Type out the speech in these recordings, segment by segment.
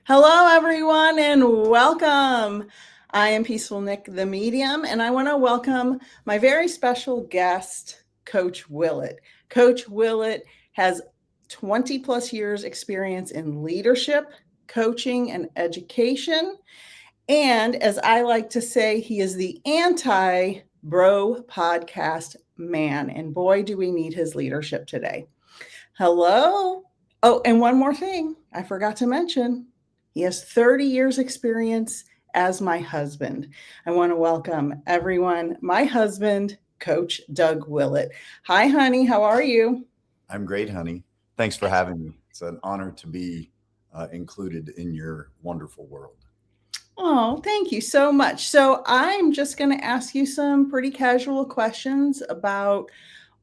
Hello, everyone, and welcome. I am Peaceful Nick, the medium, and I want to welcome my very special guest, Coach Willett. Coach Willett has 20 plus years experience in leadership, coaching, and education. And as I like to say, he is the anti bro podcast man. And boy, do we need his leadership today. Hello. Oh, and one more thing I forgot to mention. He has 30 years experience as my husband. I want to welcome everyone, my husband, Coach Doug Willett. Hi, honey. How are you? I'm great, honey. Thanks for having me. It's an honor to be included in your wonderful world. Oh, thank you so much. So, I'm just going to ask you some pretty casual questions about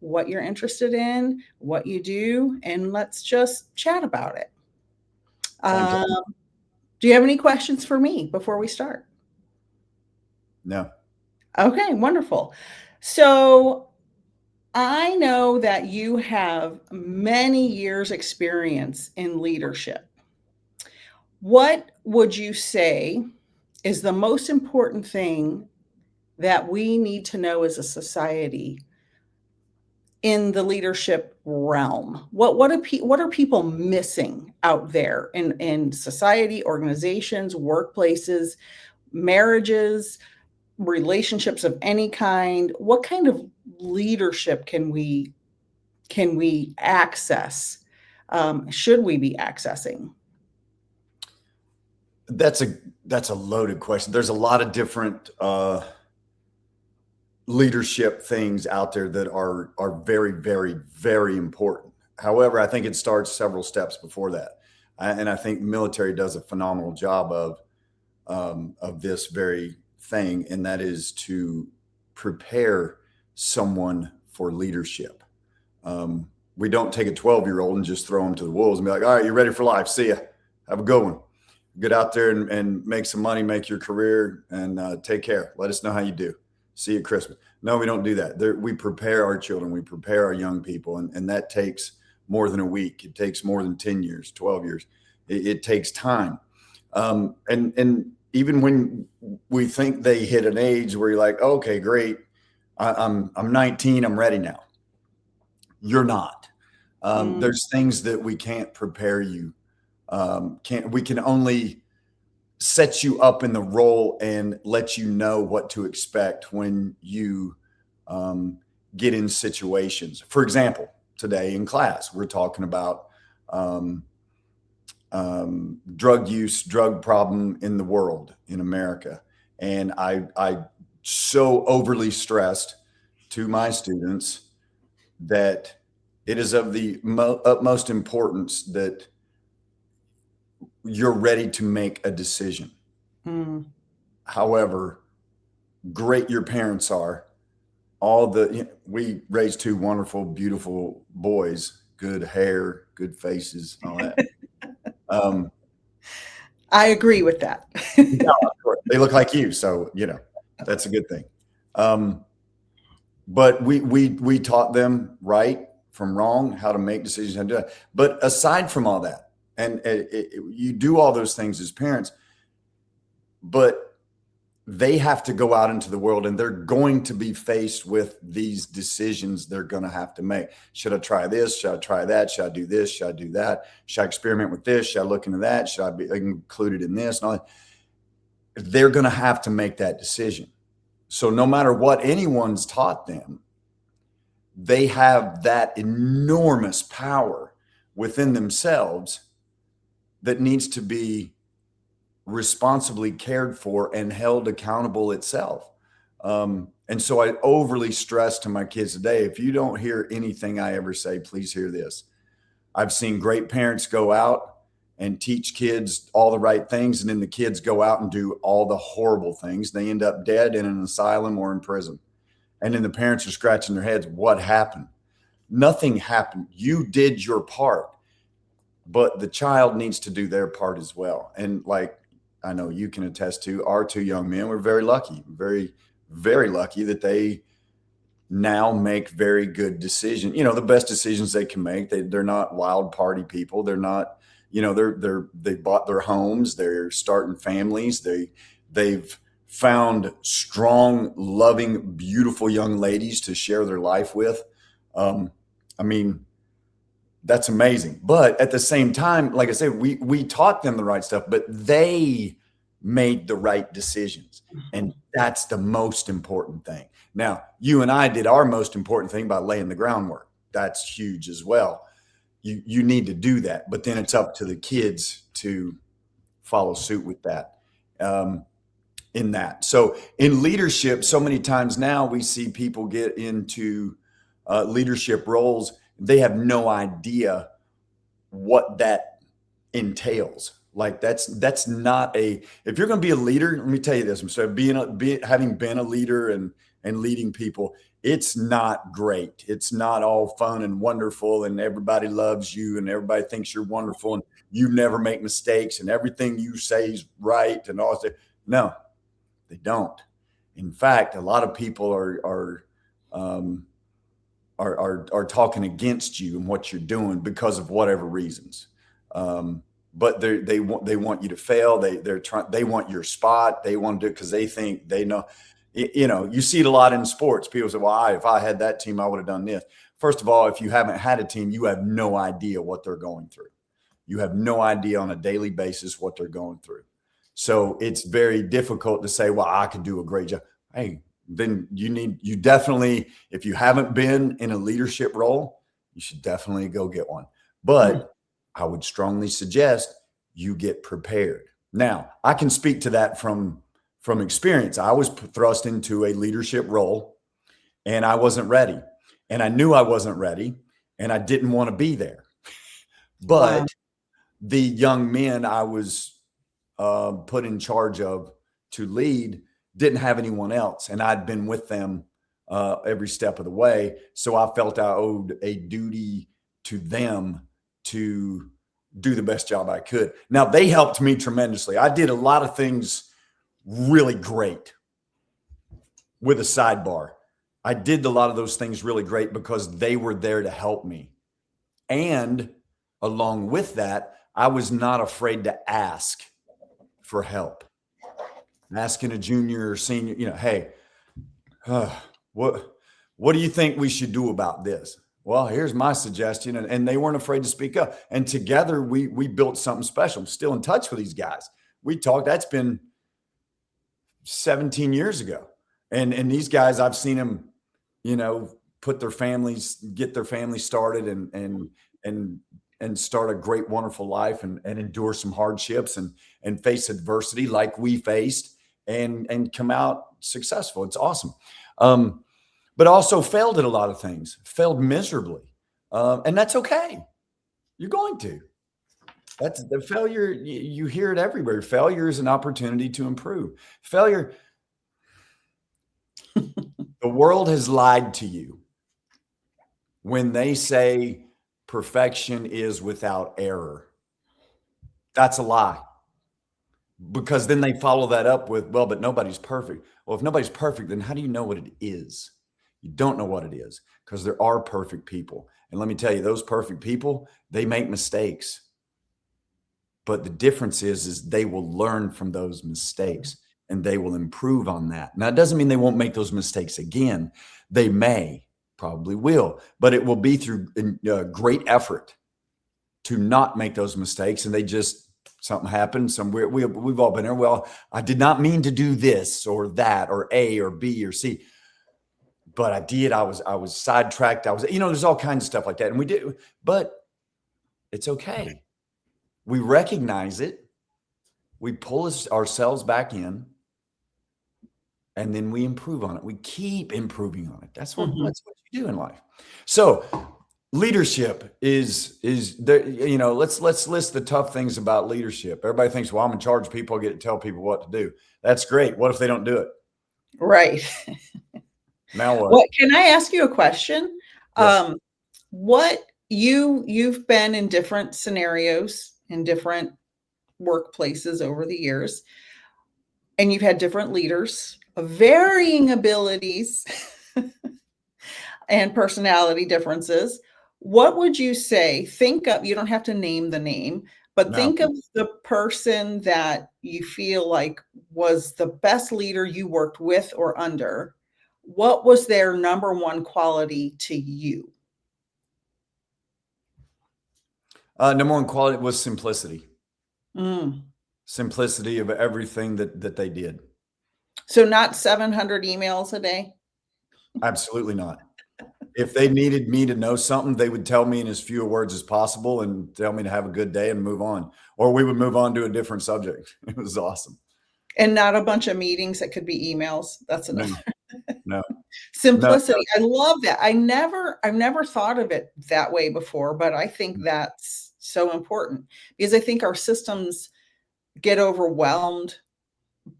what you're interested in, what you do, and let's just chat about it. Um, Fantastic. do you have any questions for me before we start? No, Okay, wonderful. So I know that you have many years experience in leadership. What would you say is the most important thing that we need to know as a society in the leadership realm? What are people missing out there in society, organizations, workplaces, marriages, relationships of any kind? What kind of leadership can we access? Should we be accessing? that's a that's a loaded question. There's a lot of different leadership things out there that are very, very, very important. However, I think it starts several steps before that, and I think military does a phenomenal job of this very thing, and that is to prepare someone for leadership. We don't take a 12-year-old and just throw them to the wolves and be like, all right, you're ready for life. See ya. Have a good one. Get out there and make some money, make your career, and take care. Let us know how you do. See you at Christmas. No, we don't do that. We prepare our children. We prepare our young people. And that takes more than a week. It takes more than 10 years, 12 years. It takes time. And even when we think they hit an age where you're like, okay, great. I'm 19. I'm ready now. You're not. Mm, There's things that we can't prepare you. We can only set you up in the role and let you know what to expect when you get in situations. For example, today in class, we're talking about um, drug use, drug problem in the world, in America. And I so overly stressed to my students that it is of the utmost importance that you're ready to make a decision. mm. However great your parents are, we raised two wonderful, beautiful boys, good hair, good faces, all that. Um, I agree with that. yeah, of course. They look like you, so that's a good thing. Um, but we taught them right from wrong, how to make decisions, how to do that. But aside from all that, and you do all those things as parents, but they have to go out into the world and they're going to be faced with these decisions they're going to have to make. Should I try this? Should I try that? Should I do this? Should I do that? Should I experiment with this? Should I look into that? Should I be included in this? And all that? They're going to have to make that decision. So no matter what anyone's taught them, they have that enormous power within themselves that needs to be responsibly cared for and held accountable itself. And so I overly stress to my kids today, if you don't hear anything I ever say, please hear this. I've seen great parents go out and teach kids all the right things, and then the kids go out and do all the horrible things. They end up dead in an asylum or in prison. And then the parents are scratching their heads. What happened? Nothing happened. You did your part, but the child needs to do their part as well. And like I know you can attest to, our two young men were very lucky, very, very lucky that they now make very good decisions. The best decisions they can make. They're not wild party people. They're not, they bought their homes, they're starting families, they've found strong, loving, beautiful young ladies to share their life with. I mean, that's amazing. But at the same time, like I said, we taught them the right stuff, but they made the right decisions. And that's the most important thing. Now, you and I did our most important thing by laying the groundwork. That's huge as well. You need to do that, but then it's up to the kids to follow suit with that. In that. So in leadership, so many times now we see people get into leadership roles. They have no idea what that entails. Like that's not a. If you're going to be a leader, let me tell you this. So having been a leader and leading people, it's not great. It's not all fun and wonderful, and everybody loves you, and everybody thinks you're wonderful, and you never make mistakes, and everything you say is right, and all that. No, they don't. In fact, a lot of people are talking against you and what you're doing because of whatever reasons. But they want you to fail. They want your spot. They want to do it because they think they know. You see it a lot in sports. People say, "Well, if I had that team, I would have done this." First of all, if you haven't had a team, you have no idea what they're going through. You have no idea on a daily basis what they're going through. So it's very difficult to say, "Well, I could do a great job." Hey, then you definitely, if you haven't been in a leadership role, you should definitely go get one. But I would strongly suggest you get prepared. Now, I can speak to that from experience. I was thrust into a leadership role and I wasn't ready. And I knew I wasn't ready and I didn't want to be there. But the young men I was put in charge of to lead didn't have anyone else. And I'd been with them every step of the way. So I felt I owed a duty to them to do the best job I could. Now, they helped me tremendously. I did a lot of things really great. With a sidebar, I did a lot of those things really great because they were there to help me. And along with that, I was not afraid to ask for help. Asking a junior or senior, hey, what do you think we should do about this? Well, here's my suggestion. And they weren't afraid to speak up. And together we built something special. I'm still in touch with these guys. We talked, that's been 17 years ago. And these guys, I've seen them, get their families started and start a great, wonderful life and endure some hardships and face adversity like we faced and come out successful. It's awesome. But also failed at a lot of things, failed miserably. And that's okay. You're going to. That's the failure. You hear it everywhere. Failure is an opportunity to improve. Failure. The world has lied to you when they say perfection is without error. That's a lie. Because then they follow that up with, well, but nobody's perfect. Well, if nobody's perfect, then how do you know what it is? You don't know what it is because there are perfect people. And let me tell you, those perfect people, they make mistakes. But the difference is they will learn from those mistakes and they will improve on that. Now, it doesn't mean they won't make those mistakes again. They may, probably will, but it will be through great effort to not make those mistakes. And something happened somewhere. We've all been there. Well, I did not mean to do this or that or A or B or C, but I did. I was sidetracked. There's all kinds of stuff like that. And we did, but it's okay. We recognize it. We pull ourselves back in and then we improve on it. We keep improving on it. That's what you do in life. So leadership is there. Let's list the tough things about leadership. Everybody thinks, well, I'm in charge of people. I get to tell people what to do. That's great. What if they don't do it? Right. Now what? What can I ask you a question? Yes. You've been in different scenarios in different workplaces over the years, and you've had different leaders of varying abilities and personality differences. What would you say? You don't have to name the name, But No. think of the person that you feel like was the best leader you worked with or under. What was their number one quality to you? Number one quality was simplicity. Mm. Simplicity of everything that they did. So not 700 emails a day? Absolutely not. If they needed me to know something, they would tell me in as few words as possible and tell me to have a good day and move on. Or we would move on to a different subject. It was awesome. And not a bunch of meetings that could be emails. That's No, another. no, no, no. Simplicity. I love that. I've never thought of it that way before, but I think that's so important because I think our systems get overwhelmed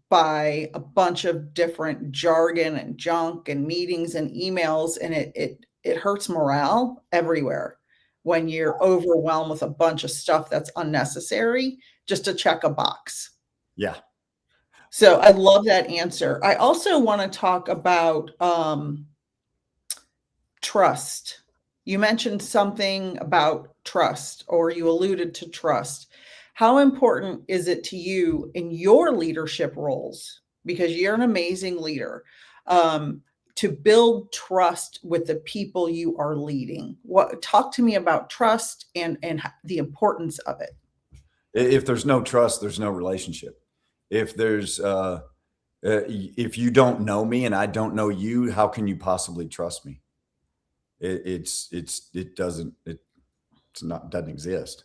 by a bunch of different jargon and junk and meetings and emails, and it hurts morale everywhere when you're overwhelmed with a bunch of stuff that's unnecessary just to check a box. Yeah. So I love that answer. I also want to talk about trust. You mentioned something about trust, or you alluded to trust. How important is it to you in your leadership roles? Because you're an amazing leader, to build trust with the people you are leading. What talk to me about trust and the importance of it. If there's no trust, there's no relationship. If there's if you don't know me and I don't know you, how can you possibly trust me? It doesn't doesn't exist.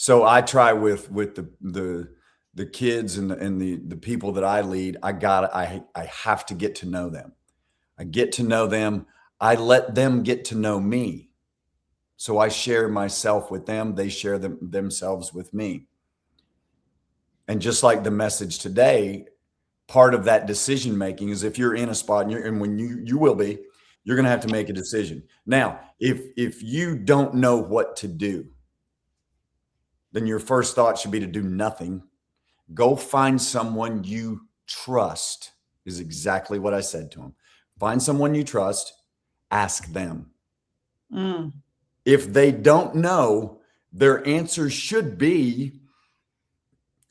So I try with the kids and the people that I lead. I have to get to know them. I get to know them. I let them get to know me. So I share myself with them. They share themselves with me. And just like the message today, part of that decision making is if you're in a spot and when you will be, you're going to have to make a decision. Now, if you don't know what to do, then your first thought should be to do nothing. Go find someone you trust, is exactly what I said to him. Find someone you trust, ask them. Mm, If they don't know, their answer should be,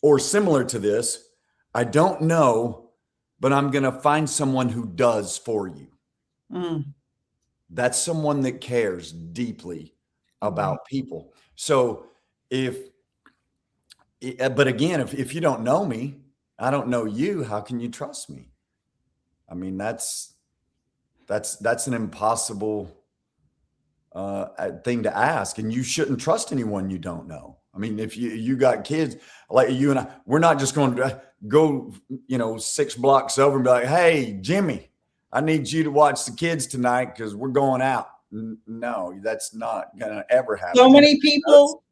or similar to this, I don't know, but I'm going to find someone who does for you. mm, That's someone that cares deeply right. about people. So if, but again, if you don't know me, I don't know you, how can you trust me? I mean, that's an impossible thing to ask, and you shouldn't trust anyone you don't know. I mean, if you got kids like you and I, we're not just going to go, 6 blocks over and be like, "Hey, Jimmy, I need you to watch the kids tonight because we're going out." No, that's not going to ever So happen. And if many it does, people,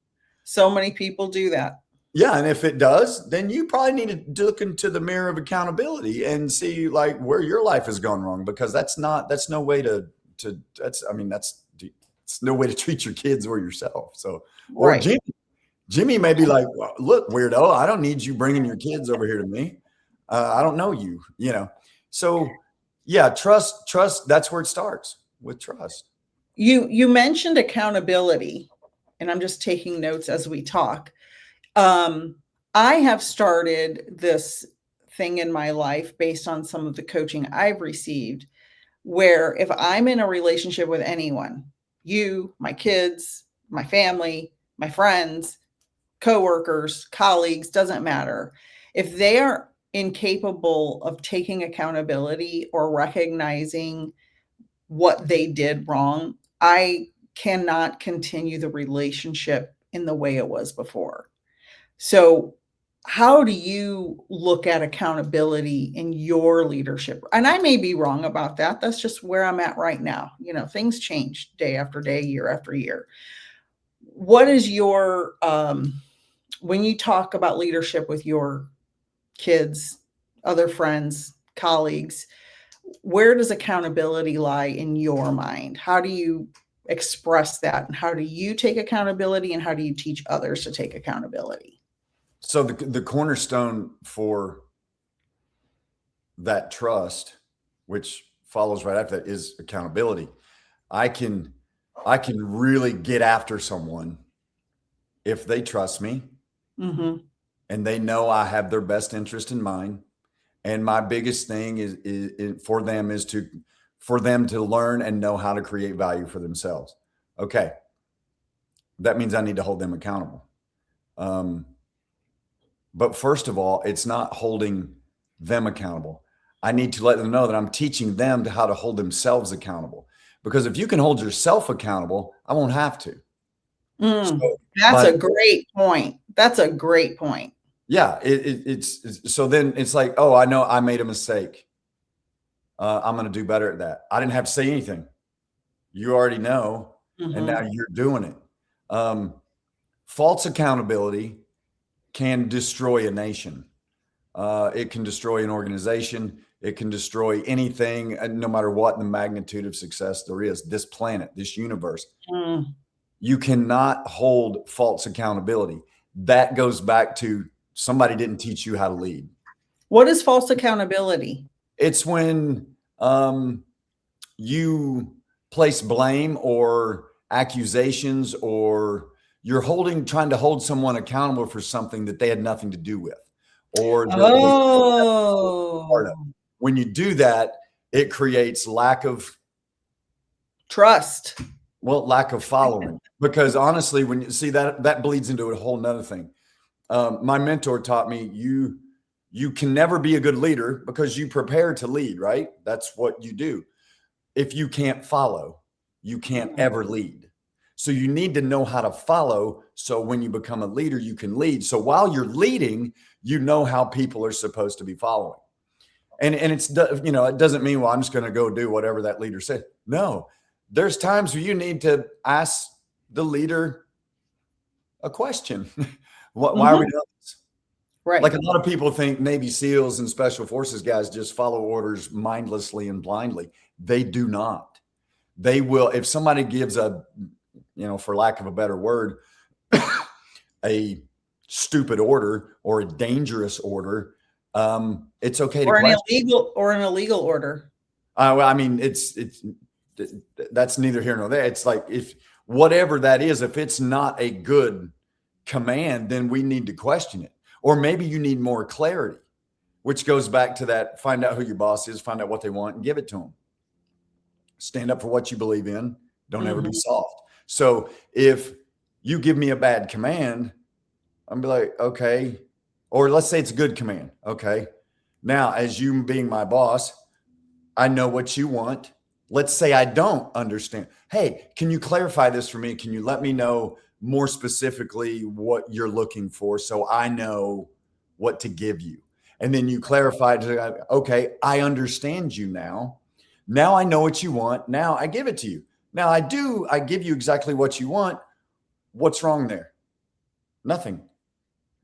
so many people do that. yeah, and if it does, then you probably need to look into the mirror of accountability and see like where your life has gone wrong, because that's no way to that's I mean that's it's no way to treat your kids or yourself. So or Right. Jimmy may be like, "Well, look, weirdo, I don't need you bringing your kids over here to me. I don't know you, you know." So yeah, trust. That's where it starts, with trust. You mentioned accountability, and I'm just taking notes as we talk. Um, I have started this thing in my life based on some of the coaching I've received, where if I'm in a relationship with anyone, you, my kids, my family, my friends, coworkers, colleagues, doesn't matter. If they are incapable of taking accountability or recognizing what they did wrong, I cannot continue the relationship in the way it was before. So, how do you look at accountability in your leadership? And I may be wrong about that. That's just where I'm at right now. Things change day after day, year after year. What is your, when you talk about leadership with your kids, other friends, colleagues, where does accountability lie in your mind? How do you express that? And how do you take accountability? And how do you teach others to take accountability? So the cornerstone for that trust, which follows right after that, is accountability. I can really get after someone if they trust me, Mm-hmm. and they know I have their best interest in mind. And my biggest thing is for them is for them to learn and know how to create value for themselves. Okay, that means I need to hold them accountable. Um, but first of all, it's not holding them accountable. I need to let them know that I'm teaching them to how to hold themselves accountable. Because if you can hold yourself accountable, I won't have to. So, That's but a great point. That's a great point. yeah, it's so then it's like, oh, I know I made a mistake. I'm going to do better at that. I didn't have to say anything. You already know, and now Mm-hmm. you're doing it. Um, False accountability can destroy a nation. It can destroy an organization. It can destroy anything, no matter what the magnitude of success there is. This planet, this universe, Mm. you cannot hold false accountability. That goes back to somebody didn't teach you how to lead. What is false accountability? It's when you place blame or accusations, or you're trying to hold someone accountable for something that they had nothing to do with, or that they part of. Oh, When you do that, it creates trust. lack of following. Because honestly, when you see that bleeds into a whole nother thing. My mentor taught me you can never be a good leader because you prepare to lead, right? That's what you do. If you can't follow, you can't ever lead. So you need to know how to follow. So when you become a leader, you can lead. So while you're leading, you know how people are supposed to be following. And it's, it doesn't mean, well, I'm just going to go do whatever that leader said. No, there's times where you need to ask the leader a question. Why are we Mm-hmm. doing this? Right. Like a lot of people think Navy SEALs and Special Forces guys just follow orders mindlessly and blindly. They do not. They will, if somebody gives for lack of a better word, a stupid order or a dangerous order, it's okay to Or question. an illegal order. Well, I mean, that's neither here nor there. It's like, if whatever that is, if it's not a good command, then we need to question it. Or maybe you need more clarity, which goes back to that: find out who your boss is, find out what they want, and give it to them. Stand up for what you believe in. Don't ever be Mm-hmm. soft. So if you give me a bad command, I'm be like, okay. Or let's say it's a good command. Okay. Now, as you being my boss, I know what you want. Let's say I don't understand. Hey, can you clarify this for me? Can you let me know more specifically what you're looking for so I know what to give you? And then you clarify to, okay, I understand you now. Now I know what you want. Now I give it to you. Now I give you exactly what you want. What's wrong there? Nothing.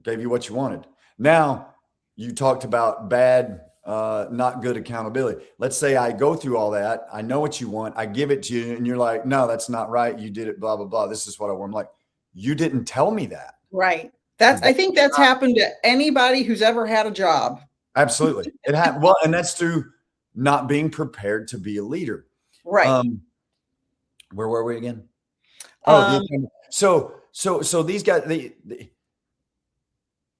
Gave you what you wanted. Now you talked about bad, not good accountability. Let's say I go through all that. I know what you want. I give it to you, and you're like, no, that's not right. You did it, blah, blah, blah. This is what I want. I'm like, you didn't tell me that. Right. I That's think that's not, happened to anybody who's ever had a job. absolutely. It happened. Well, and that's through not being prepared to be a leader. Right. Where were we again? Oh, Um, so these guys,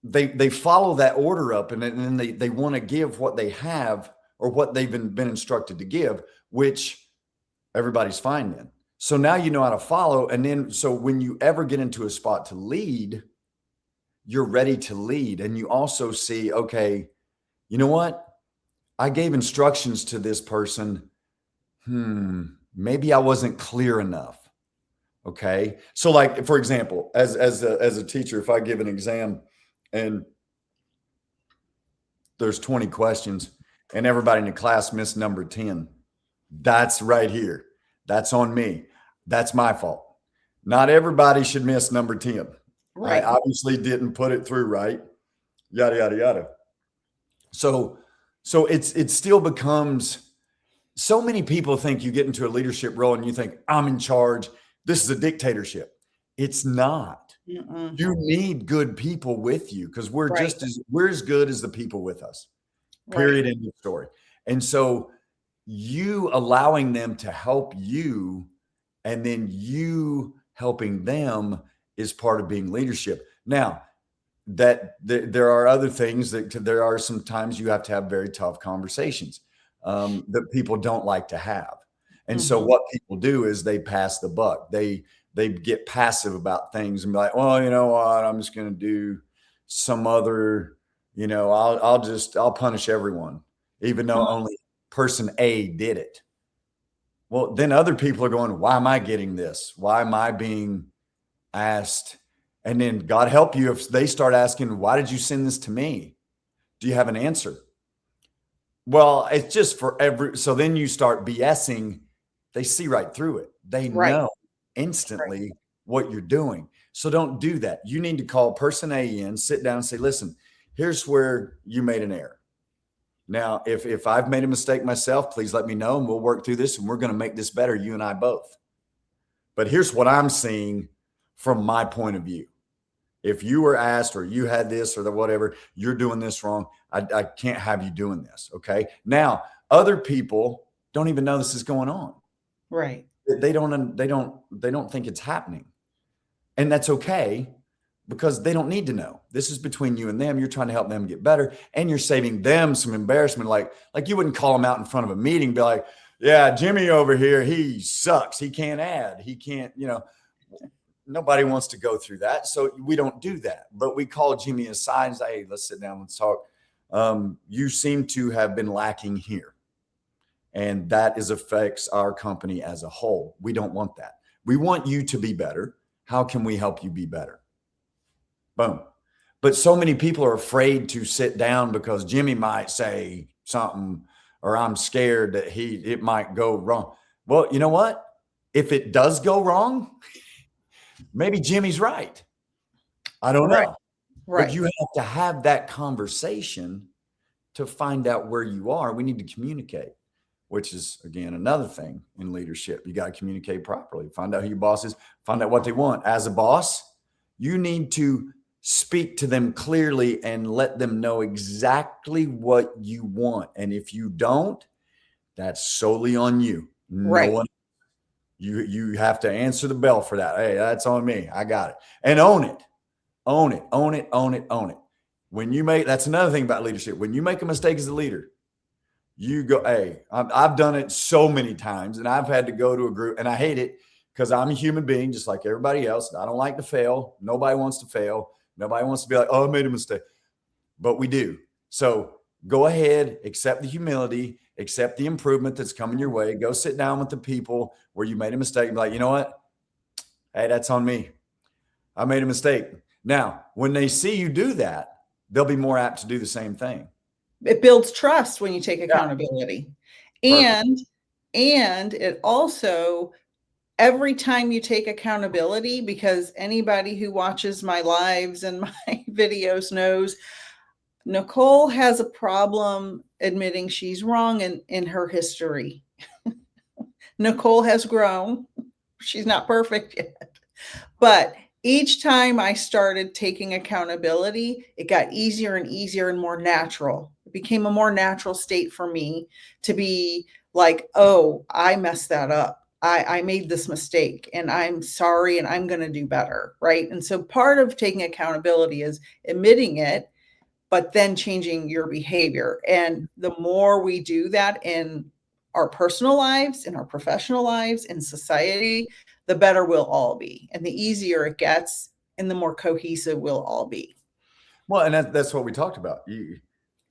they follow that order up, and then they want to give what they have or what they've been instructed to give, which everybody's fine then. So now you know how to follow. And then, so when you ever get into a spot to lead, you're ready to lead. And you also see, okay, you know what? I gave instructions to this person. Maybe I wasn't clear enough. Okay. So like, for example, as a teacher, if I give an exam and there's 20 questions and everybody in the class missed number 10, that's right here. That's on me. That's my fault. Not everybody should miss number 10. I right. obviously didn't put it through right. Yada, yada, yada. So it still becomes, so many people think you get into a leadership role and you think, I'm in charge. This is a dictatorship. It's not. Mm-mm. You need good people with you, because we're Right. we're as good as the people with us. Right. Period. End of story. And so you allowing them to help you, and then you helping them, is part of being leadership. Now, there are other things there are some times you have to have very tough conversations that people don't like to have. And so what people do is they pass the buck. They get passive about things and be like, well, you know what, I'm just going to do some other, I'll punish everyone, even though only person A did it. Well, then other people are going, why am I getting this? Why am I being asked? And then God help you if they start asking, why did you send this to me? Do you have an answer? Well, it's just so then you start BSing. They see right through it. They Right. know instantly what you're doing. So don't do that. You need to call person A in, sit down and say, listen, here's where you made an error. Now, if I've made a mistake myself, please let me know and we'll work through this and we're going to make this better, you and I both. But here's what I'm seeing from my point of view. If you were asked or you had this or the whatever, you're doing this wrong. I can't have you doing this. Okay. Now, other people don't even know this is going on. Right. They don't think it's happening. And that's okay because they don't need to know. This is between you and them. You're trying to help them get better and you're saving them some embarrassment. Like you wouldn't call them out in front of a meeting, be like, yeah, Jimmy over here, he sucks. He can't add. He can't, nobody wants to go through that. So we don't do that. But we call Jimmy aside and say, hey, let's sit down and talk. You seem to have been lacking here. And that affects our company as a whole. We don't want that. We want you to be better. How can we help you be better? Boom. But so many people are afraid to sit down because Jimmy might say something or I'm scared that it might go wrong. Well, you know what? If it does go wrong, maybe Jimmy's right. I don't know. Right. But you have to have that conversation to find out where you are. We need to communicate, which is, again, another thing in leadership. You got to communicate properly. Find out who your boss is. Find out what they want. As a boss, you need to speak to them clearly and let them know exactly what you want. And if you don't, that's solely on you. No one. You have to answer the bell for that. Hey, that's on me. I got it. And own it. Own it. Own it. Own it. Own it. That's another thing about leadership. When you make a mistake as a leader, you go, hey, I've done it so many times and I've had to go to a group and I hate it because I'm a human being just like everybody else. I don't like to fail. Nobody wants to fail. Nobody wants to be like, oh, I made a mistake. But we do. So go ahead, accept the humility, accept the improvement that's coming your way. Go sit down with the people where you made a mistake and be like, you know what? Hey, that's on me. I made a mistake. Now, when they see you do that, they'll be more apt to do the same thing. It builds trust when you take accountability. Yeah. And it also, every time you take accountability, because anybody who watches my lives and my videos knows Nicole has a problem admitting she's wrong in her history. Nicole has grown. She's not perfect yet. But each time I started taking accountability, it got easier and easier and more natural. It became a more natural state for me to be like, oh, I messed that up. I made this mistake and I'm sorry and I'm going to do better. Right. And so part of taking accountability is admitting it, but then changing your behavior. And the more we do that in our personal lives, in our professional lives, in society, the better we'll all be. And the easier it gets and the more cohesive we'll all be. Well, and that's what we talked about.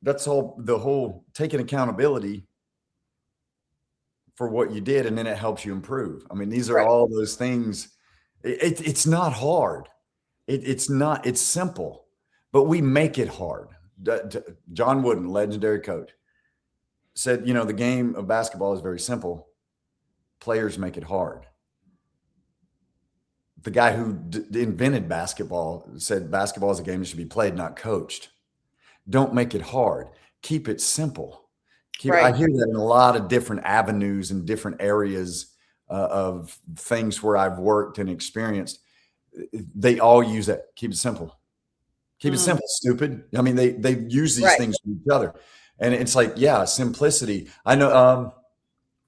That's the whole taking accountability for what you did, and then it helps you improve. I mean, these are all those things. It's not hard. It's not. It's simple, but we make it hard. John Wooden, legendary coach, said, the game of basketball is very simple. Players make it hard. The guy who invented basketball said basketball is a game that should be played, not coached. Don't make it hard. Keep it simple. I hear that in a lot of different avenues and different areas of things where I've worked and experienced. They all use that. Keep it simple. Keep it simple, stupid. I mean, they use these things with each other. And it's like, yeah, simplicity. I know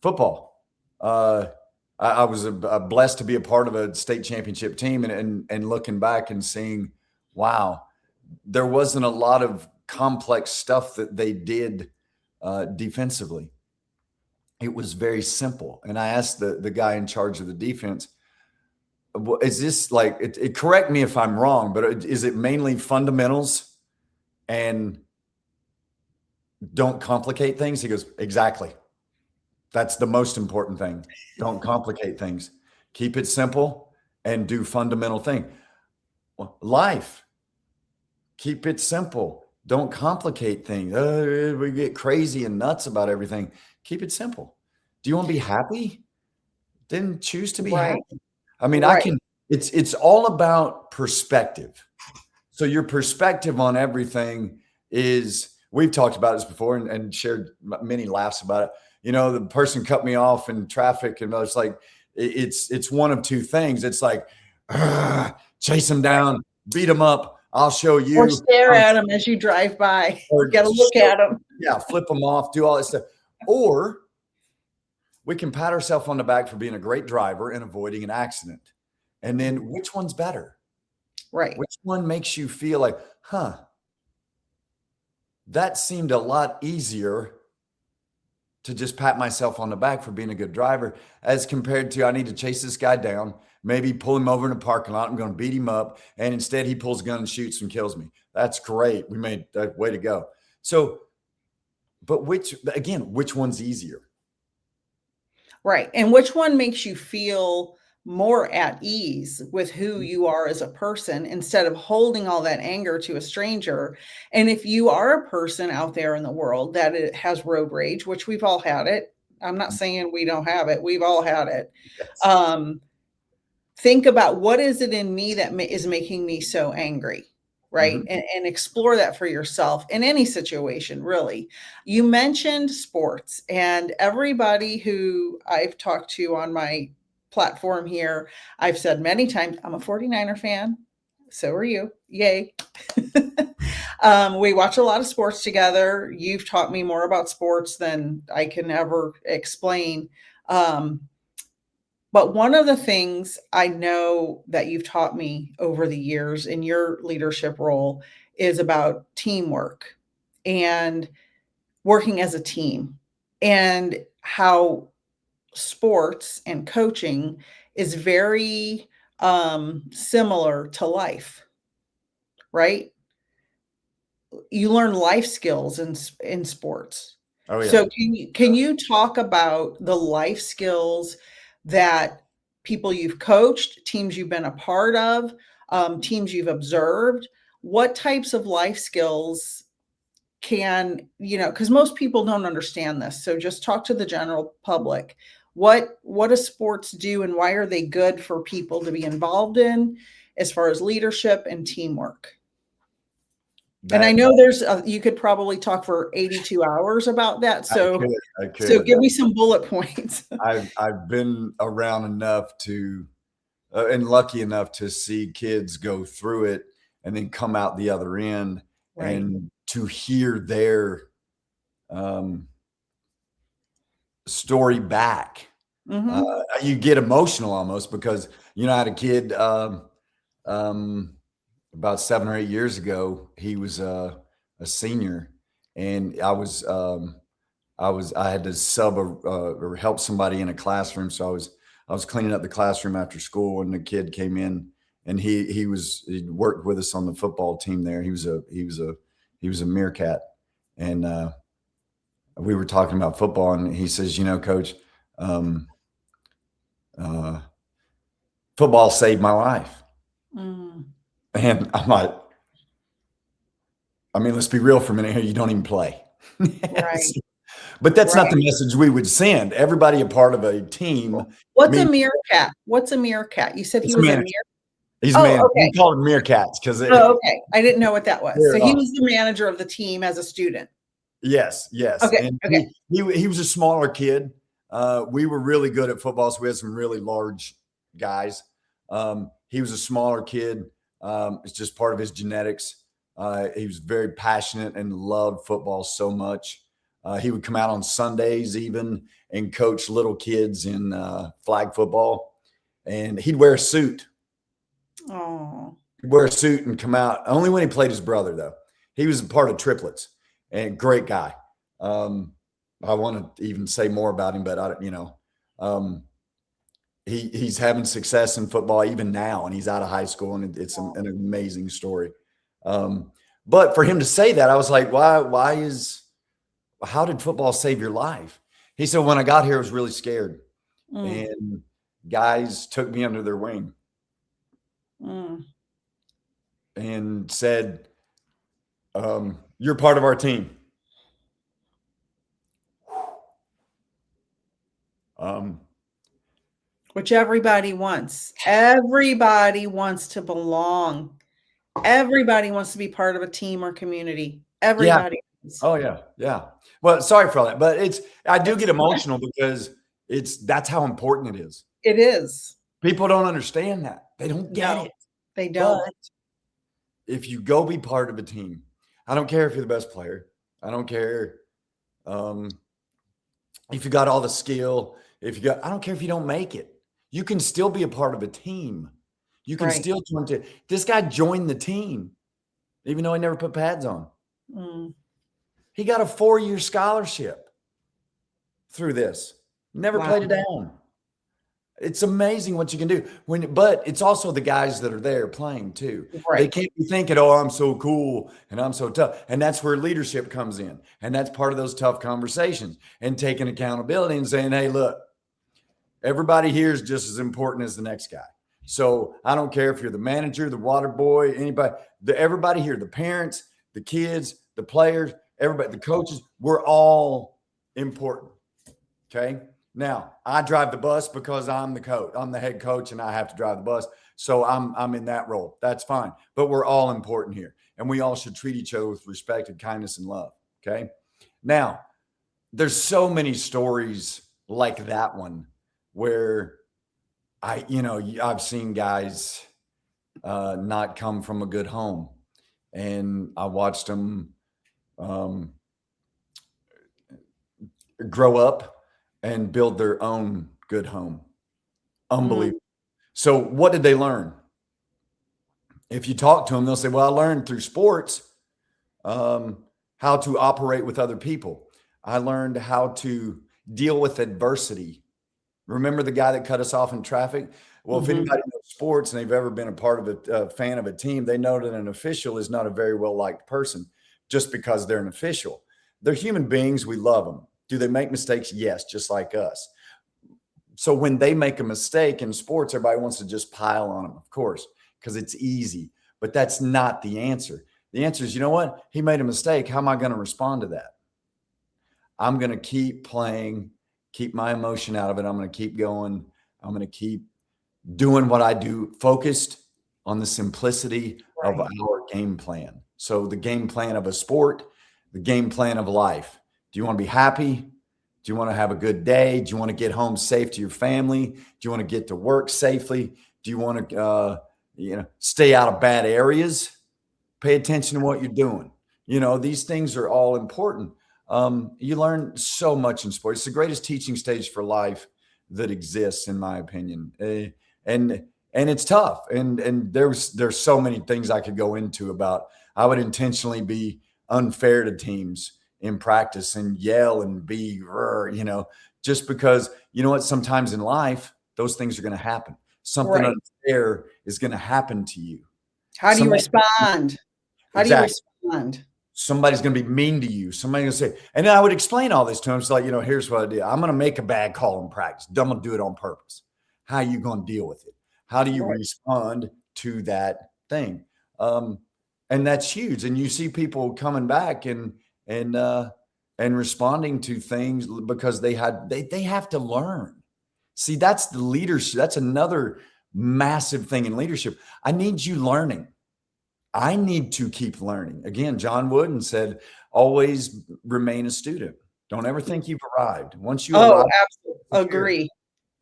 football. I was blessed to be a part of a state championship team and looking back and seeing, wow, there wasn't a lot of complex stuff that they did defensively. It was very simple. And I asked the guy in charge of the defense, is this like, correct me if I'm wrong, but is it mainly fundamentals and don't complicate things? He goes, exactly. That's the most important thing. Don't complicate things. Keep it simple and do fundamental thing. Life. Keep it simple. Don't complicate things. We get crazy and nuts about everything. Keep it simple. Do you want to be happy? Then choose to be Right. happy. I mean, Right. it's all about perspective. So your perspective on everything is, we've talked about this before and shared many laughs about it. You know, the person cut me off in traffic, and it's like, it's one of two things. It's like, chase them down, beat them up. I'll show you. Or stare at them as you drive by. Or get a look at them. Yeah, flip them off, do all that stuff. Or we can pat ourselves on the back for being a great driver and avoiding an accident. And then which one's better? Right. Which one makes you feel like, that seemed a lot easier to just pat myself on the back for being a good driver, as compared to, I need to chase this guy down, maybe pull him over in a parking lot. I'm going to beat him up. And instead he pulls a gun and shoots and kills me. That's great. We made that, way to go. So, but which one's easier? Right. And which one makes you feel more at ease with who you are as a person, instead of holding all that anger to a stranger? And if you are a person out there in the world that it has road rage, which we've all had it, I'm not saying we don't have it, we've all had it. Yes. Think about, what is it in me that is making me so angry? Right. Mm-hmm. And explore that for yourself in any situation, really. You mentioned sports, and everybody who I've talked to on my platform here, I've said many times, I'm a 49er fan. So are you. Yay. We watch a lot of sports together. You've taught me more about sports than I can ever explain. But one of the things I know that you've taught me over the years in your leadership role is about teamwork and working as a team, and how sports and coaching is very similar to life, right? You learn life skills in sports. Oh, yeah. So can you talk about the life skills that people you've coached, teams you've been a part of, teams you've observed? What types of life skills can, because most people don't understand this. So just talk to the general public. What does sports do, and why are they good for people to be involved in as far as leadership and teamwork? And I know there's you could probably talk for 82 hours about that. So I could. So give me some bullet points. I've been around enough to, and lucky enough to see kids go through it and then come out the other end, Right. and to hear their story back. Mm-hmm. You get emotional almost, because, I had a kid about 7 or 8 years ago. He was a senior, and I had to sub or help somebody in a classroom. So I was cleaning up the classroom after school, and the kid came in, and he worked with us on the football team there. He was a Meerkat, and we were talking about football, and he says, Coach, football saved my life. Mm. And I'm like, I mean, let's be real for a minute here. You don't even play. Right. But that's not the message we would send. Everybody a part of a team. What's a meerkat? What's a meerkat? You said he was a meerkat. He's a man. Okay. We call them meerkats because. Okay. I didn't know what that was. So he was the manager of the team as a student. Yes. Okay. And he was a smaller kid. We were really good at football, so we had some really large guys. He was a smaller kid. It's just part of his genetics. He was very passionate and loved football so much. He would come out on Sundays even and coach little kids in flag football, and he'd wear a suit. Oh. wear a suit and come out. Only when he played his brother, though. He was a part of triplets and great guy. I want to even say more about him, but um, he's having success in football even now, and he's out of high school, and it's an amazing story. But for him to say that, I was like, how did football save your life? He said, when I got here, I was really scared, and guys took me under their wing and said, you're part of our team. Which everybody wants. Everybody wants to belong. Everybody wants to be part of a team or community. Everybody. Oh yeah. Well, sorry for all that, but I do get emotional because that's how important it is. It is. People don't understand that. They don't get it. They don't. But if you go be part of a team, I don't care if you're the best player. I don't care if you got all the skill. I don't care if you don't make it. You can still be a part of a team. You can still join to. This guy joined the team, even though he never put pads on. He got a 4-year scholarship through this. Never played it down. It's amazing what you can do but it's also the guys that are there playing too. Right. They can't be thinking, oh, I'm so cool and I'm so tough. And that's where leadership comes in. And that's part of those tough conversations and taking accountability and saying, hey, look, everybody here is just as important as the next guy. So I don't care if you're the manager, the water boy, anybody, everybody here, the parents, the kids, the players, everybody, the coaches, we're all important. Okay. Now I drive the bus because I'm the coach. I'm the head coach and I have to drive the bus. So I'm in that role. That's fine. But we're all important here. And we all should treat each other with respect and kindness and love. Okay. Now there's so many stories like that one where I've seen guys not come from a good home, and I watched them grow up and build their own good home. Unbelievable. So what did they learn? If you talk to them, they'll say, well, I learned through sports how to operate with other people. I learned how to deal with adversity. Remember the guy that cut us off in traffic? Well, if anybody knows sports and they've ever been a part of a fan of a team, they know that an official is not a very well-liked person just because they're an official. They're human beings. We love them. Do they make mistakes? Yes, just like us. So when they make a mistake in sports, everybody wants to just pile on them, of course, because it's easy. But that's not the answer. The answer is, you know what? He made a mistake. How am I going to respond to that? I'm going to keep playing, keep my emotion out of it. I'm going to keep going. I'm going to keep doing what I do, focused on the simplicity of our game plan. So the game plan of a sport, the game plan of life. Do you want to be happy? Do you want to have a good day? Do you want to get home safe to your family? Do you want to get to work safely? Do you want to, stay out of bad areas? Pay attention to what you're doing. These things are all important. You learn so much in sports. It's the greatest teaching stage for life that exists, in my opinion. And it's tough. And there's so many things I could go into about. I would intentionally be unfair to teams in practice and yell and be, just because, you know what, sometimes in life, those things are going to happen. Something unfair is going to happen to you. How do you respond? How do you respond? Somebody's going to be mean to you. Somebody's going to say, and then I would explain all this to them. It's like, here's what I do. I'm going to make a bad call in practice. I'm going to do it on purpose. How are you going to deal with it? How do you respond to that thing? And that's huge. And you see people coming back and responding to things because they have to learn. See, that's the leadership. That's another massive thing in leadership. I need you learning. I need to keep learning. Again, John Wooden said, always remain a student. Don't ever think you've arrived. Once you arrive, absolutely.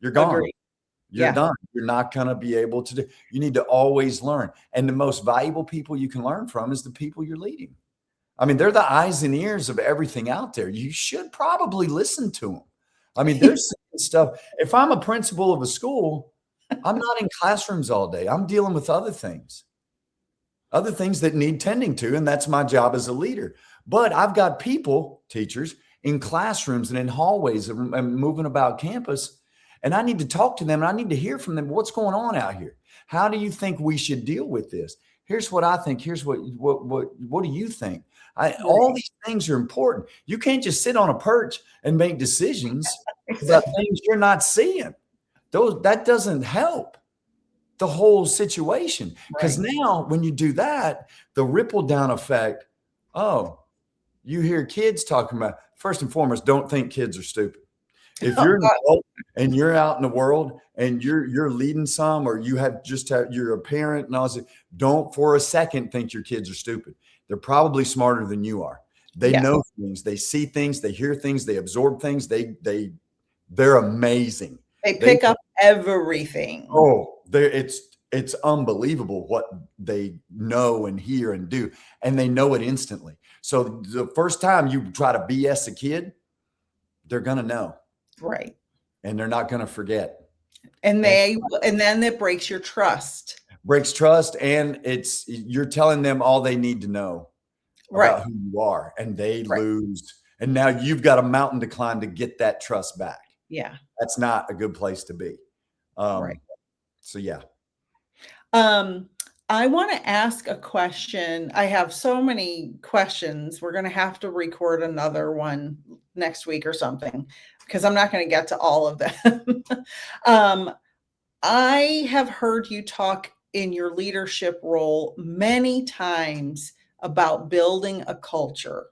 You're gone. Agree. You're done. You're not going to be able to do. You need to always learn. And the most valuable people you can learn from is the people you're leading. I mean, they're the eyes and ears of everything out there. You should probably listen to them. I mean, there's stuff. If I'm a principal of a school, I'm not in classrooms all day. I'm dealing with other things. other things that need tending to, and that's my job as a leader. But I've got people, teachers, in classrooms and in hallways and moving about campus, and I need to talk to them and I need to hear from them. What's going on out here? How do you think we should deal with this? Here's what I think. Here's what do you think? All these things are important. You can't just sit on a perch and make decisions about things you're not seeing. That doesn't help the whole situation. Because now when you do that, the ripple down effect, you hear kids talking about, first and foremost, don't think kids are stupid. If you're an adult and you're out in the world and you're leading some, or you're a parent and all this, don't for a second think your kids are stupid. They're probably smarter than you are. They know things, they see things, they hear things, they absorb things. They're amazing. They pick up everything. It's unbelievable what they know and hear and do, and they know it instantly. So the first time you try to BS a kid, they're going to know. Right. And they're not going to forget. And then it breaks your trust. Breaks trust. And you're telling them all they need to know about who you are, and they lose. And now you've got a mountain to climb to get that trust back. Yeah. That's not a good place to be. So yeah. I want to ask a question. I have so many questions. We're going to have to record another one next week or something, because I'm not going to get to all of them. I have heard you talk in your leadership role many times about building a culture.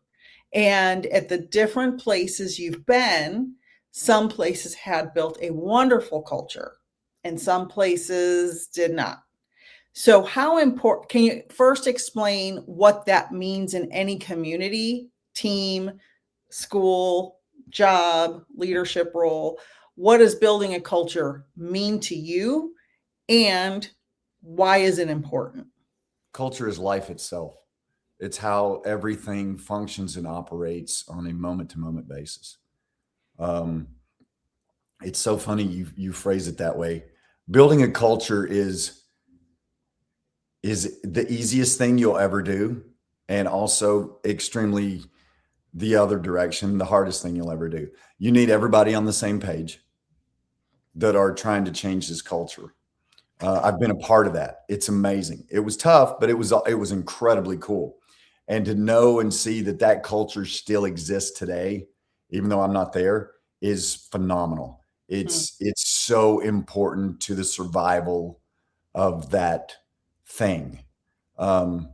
And at the different places you've been, some places had built a wonderful culture and some places did not. So how important, can you first explain what that means in any community, team, school, job, leadership role? What does building a culture mean to you, and why is it important? Culture is life itself. It's how everything functions and operates on a moment-to-moment basis. It's so funny you phrase it that way. Building a culture is the easiest thing you'll ever do, and also extremely the other direction, the hardest thing you'll ever do. You need everybody on the same page that are trying to change this culture. I've been a part of that. It's amazing. It was tough, but it was incredibly cool. And to know and see that culture still exists today, even though I'm not there, is phenomenal. It's so important to the survival of that thing. Can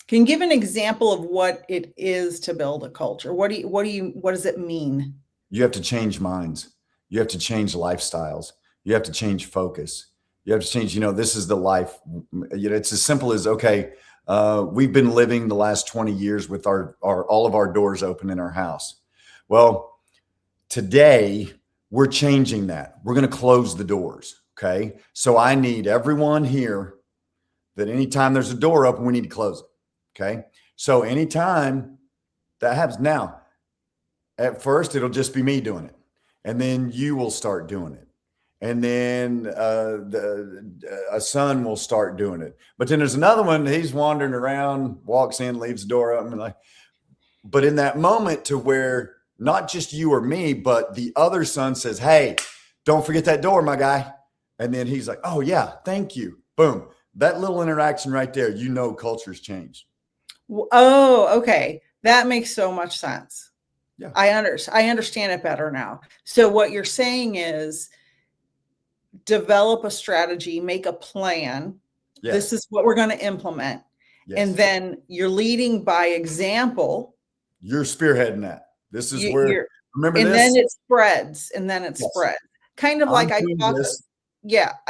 you give an example of what it is to build a culture? What does it mean? You have to change minds. You have to change lifestyles. You have to change focus. You have to change, this is the life. It's as simple as, okay, we've been living the last 20 years with all of our doors open in our house. Well, today we're changing that. We're going to close the doors. Okay. So I need everyone here that anytime there's a door open, we need to close it. Okay. So anytime that happens, now, at first, it'll just be me doing it. And then you will start doing it. And then a son will start doing it. But then there's another one, he's wandering around, walks in, leaves the door open. But in that moment to where not just you or me, but the other son says, hey, don't forget that door, my guy. And then he's like, oh yeah, thank you. Boom. That little interaction right there, culture's changed. Oh, okay. That makes so much sense. Yeah. I understand it better now. So what you're saying is develop a strategy, make a plan. Yes. This is what we're going to implement. Yes. And then you're leading by example. You're spearheading that. This is where, remember and this? Then it spreads, and then it spreads. Kind of like I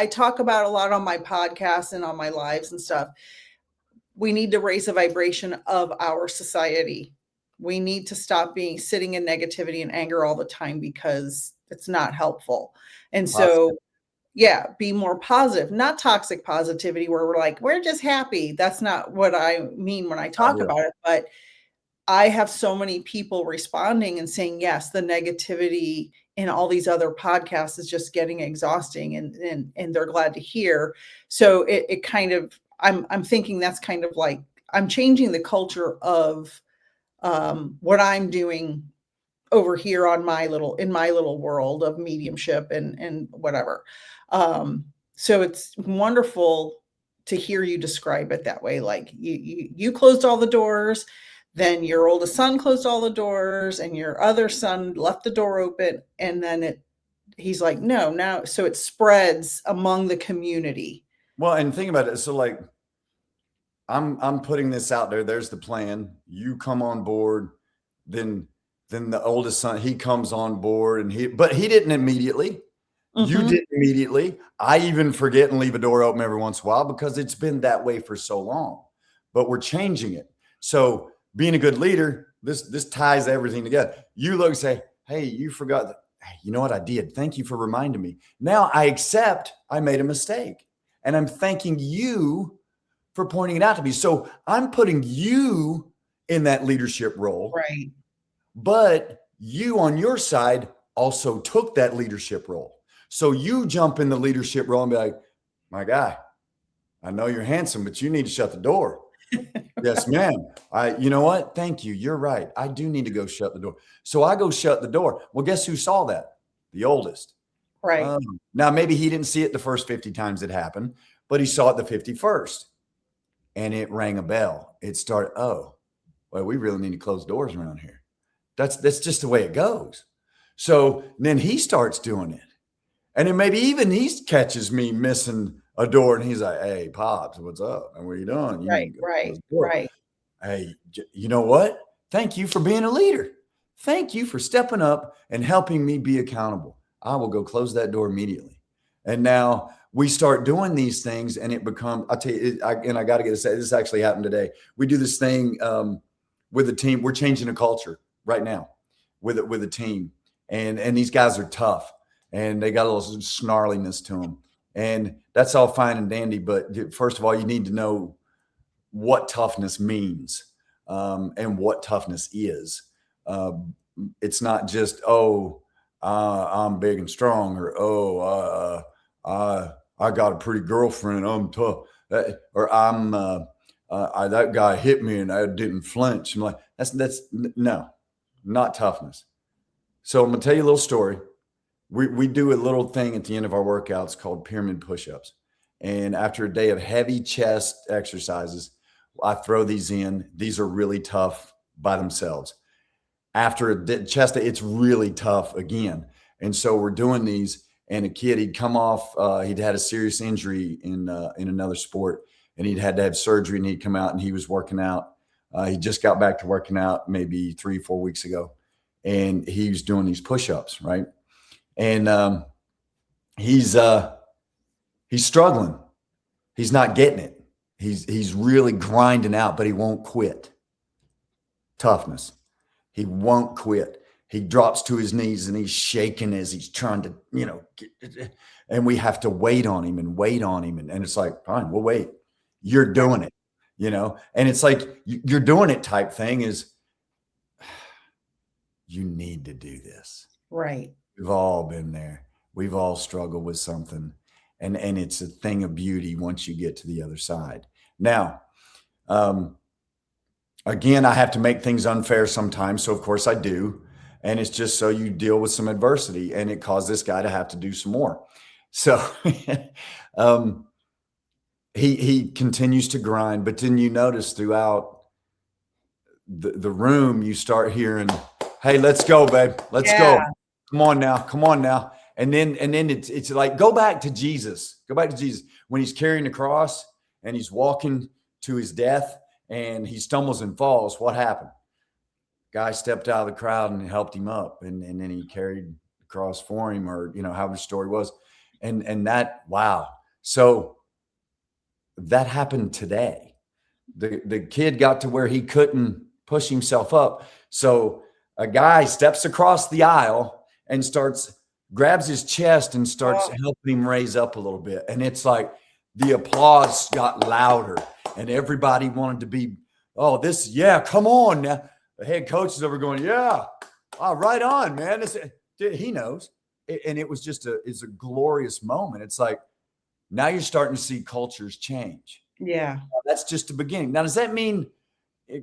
talk about a lot on my podcast and on my lives and stuff. We need to raise the vibration of our society. We need to stop sitting in negativity and anger all the time, because it's not helpful. And so, be more positive, not toxic positivity where we're like, we're just happy. That's not what I mean when I talk about it. But I have so many people responding and saying, yes, the negativity in all these other podcasts is just getting exhausting, and they're glad to hear. So it kind of, I'm thinking that's kind of like I'm changing the culture of what I'm doing over here on in my little world of mediumship and whatever. So it's wonderful to hear you describe it that way. Like you closed all the doors, then your oldest son closed all the doors, and your other son left the door open, and then he's like, no, now so it spreads among the community. Well, and think about it. So like I'm putting this out there. There's the plan. You come on board, then the oldest son, he comes on board but he didn't immediately. You Mm-hmm. didn't immediately. I even forget and leave a door open every once in a while because it's been that way for so long. But we're changing it. So being a good leader, this ties everything together. You look and say, hey, you forgot that. Hey, you know what I did? Thank you for reminding me. Now I accept I made a mistake. And I'm thanking you for pointing it out to me. So I'm putting you in that leadership role. Right. But you on your side also took that leadership role. So you jump in the leadership role and be like, my guy, I know you're handsome, but you need to shut the door. Yes, ma'am. You know what? Thank you. You're right. I do need to go shut the door. So I go shut the door. Well, guess who saw that? The oldest. Right. Now, maybe he didn't see it the first 50 times it happened, but he saw it the 51st. And it rang a bell. It started, oh, well, we really need to close doors around here. That's just the way it goes. So then he starts doing it. And then maybe even he catches me missing a door and he's like, hey, Pops, what's up? And what are you doing? You need to close the door. Right. Hey, you know what? Thank you for being a leader. Thank you for stepping up and helping me be accountable. I will go close that door immediately. And now we start doing these things and it becomes, I'll tell you, and I got to get to say, this actually happened today. We do this thing with a team. We're changing a culture right now with a team. And these guys are tough and they got a little snarliness to them. And that's all fine and dandy. But first of all, you need to know what toughness means and what toughness is. It's not just, I'm big and strong, or I got a pretty girlfriend, I'm tough, or that guy hit me and I didn't flinch. I'm like, that's no, not toughness. So I'm gonna tell you a little story. We do a little thing at the end of our workouts called pyramid push-ups, and after a day of heavy chest exercises, I throw these in. These are really tough by themselves. After a chest day, it's really tough again. And so we're doing these, and a kid, he'd come off, he'd had a serious injury in another sport, and he'd had to have surgery, and he'd come out and he was working out. He just got back to working out maybe 3-4 weeks ago, and he was doing these push-ups, right? And he's struggling. He's not getting it. He's really grinding out, but he won't quit. Toughness. He won't quit. He drops to his knees and he's shaking as he's trying to, and we have to wait on him and wait on him. And it's like, fine, we'll wait. You're doing it, and it's like, you're doing it type thing is, you need to do this. Right. We've all been there. We've all struggled with something. And it's a thing of beauty once you get to the other side. Now, again, I have to make things unfair sometimes. So of course I do. And it's just so you deal with some adversity, and it caused this guy to have to do some more. So he continues to grind, but then you notice throughout the room, you start hearing, hey, let's go, babe. Let's go. Come on now. Come on now. And then it's like, go back to Jesus. Go back to Jesus. When he's carrying the cross and he's walking to his death and he stumbles and falls, what happened? Guy stepped out of the crowd and helped him up. And then he carried the cross for him, or, however the story was. And that, wow. So that happened today. The kid got to where he couldn't push himself up. So a guy steps across the aisle and grabs his chest and starts helping him raise up a little bit. And it's like the applause got louder and everybody wanted to be, come on now. The head coach is over going, right on, man. He knows. And it was it's a glorious moment. It's like, now you're starting to see cultures change. Yeah. That's just the beginning. Now, does that mean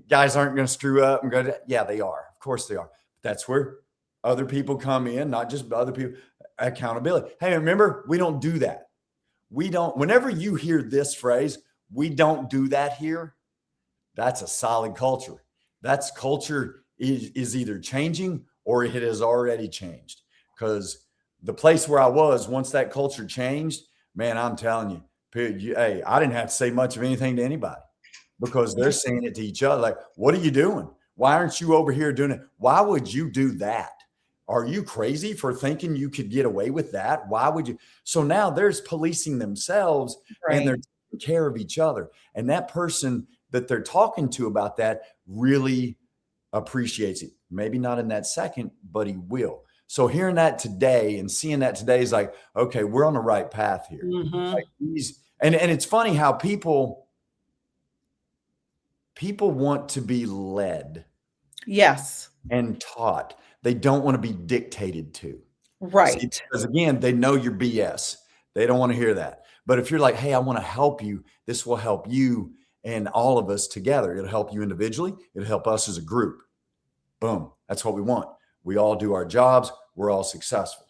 guys aren't going to screw up and go? Yeah, they are. Of course they are. That's where other people come in, not just other people. Accountability. Hey, remember, we don't do that. We don't. Whenever you hear this phrase, we don't do that here. That's a solid culture. That's culture is either changing or it has already changed. Because the place where I was, once that culture changed, man, I'm telling you, hey, I didn't have to say much of anything to anybody because they're saying it to each other. Like, what are you doing? Why aren't you over here doing it? Why would you do that? Are you crazy for thinking you could get away with that? Why would you? So now there's policing themselves and they're Right. taking care of each other. And that person that they're talking to about that really appreciates it. Maybe not in that second, but he will. So hearing that today and seeing that today is like, okay, we're on the right path here. Mm-hmm. Like and it's funny how people want to be led Yes. and taught. They don't want to be dictated to. See, Right. because again, they know your BS. They don't want to hear that. But if you're like, hey, I want to help you, this will help you and all of us together. It'll help you individually. It'll help us as a group. Boom. That's what we want. We all do our jobs. We're all successful.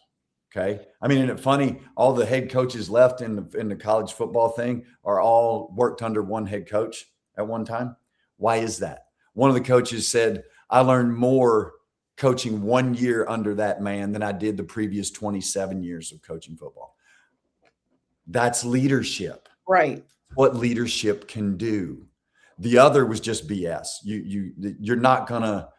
Okay. I mean, isn't it funny? All the head coaches left in the college football thing are all worked under one head coach at one time. Why is that? One of the coaches said, I learned more coaching 1 year under that man than I did the previous 27 years of coaching football. That's leadership. Right. What leadership can do. The other was just BS. You're not gonna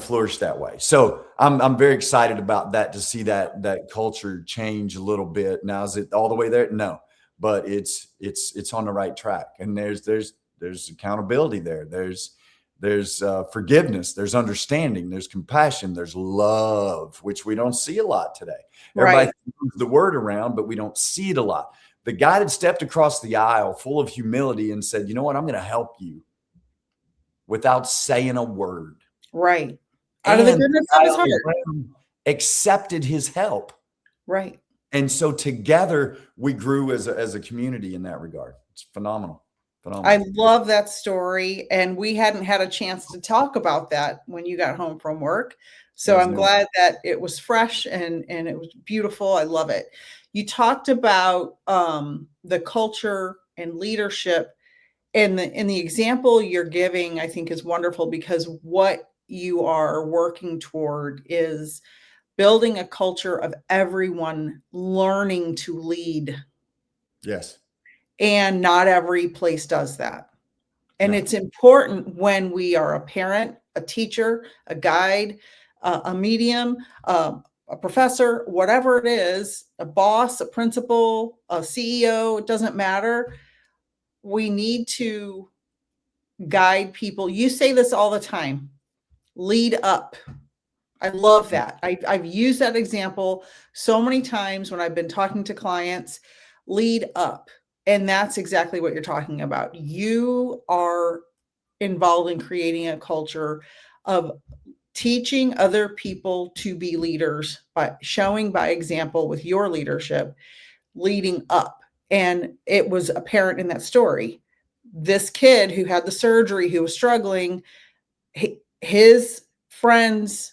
flourish that way. So I'm very excited about that, to see that culture change a little bit. Now, is it all the way there? No, but it's on the right track. And there's accountability there. There's forgiveness. There's understanding. There's compassion. There's love, which we don't see a lot today. Everybody Right. throws the word around, but we don't see it a lot. The guy that stepped across the aisle full of humility and said, you know what, I'm going to help you without saying a word. Right. Out of the And goodness the of guy his on the heart. ground accepted his help. Right. And so together we grew as a community in that regard. It's phenomenal. I Phenomenal. love that story. And we hadn't had a chance to talk about that when you got home from work. So There's I'm no glad that it was fresh and it was beautiful. I love it. You talked about the culture and leadership, and the example you're giving, I think, is wonderful, because what you are working toward is building a culture of everyone learning to lead. Yes. And not every place does that. And No. it's important when we are a parent, a teacher, a guide, a medium, a professor, whatever it is, a boss, a principal, a CEO, it doesn't matter. We need to guide people. You say this all the time: lead up. I love that. I've used that example so many times when I've been talking to clients. Lead up. And that's exactly what you're talking about. You are involved in creating a culture of teaching other people to be leaders by showing by example with your leadership, leading up. And it was apparent in that story. This kid who had the surgery, who was struggling, his friends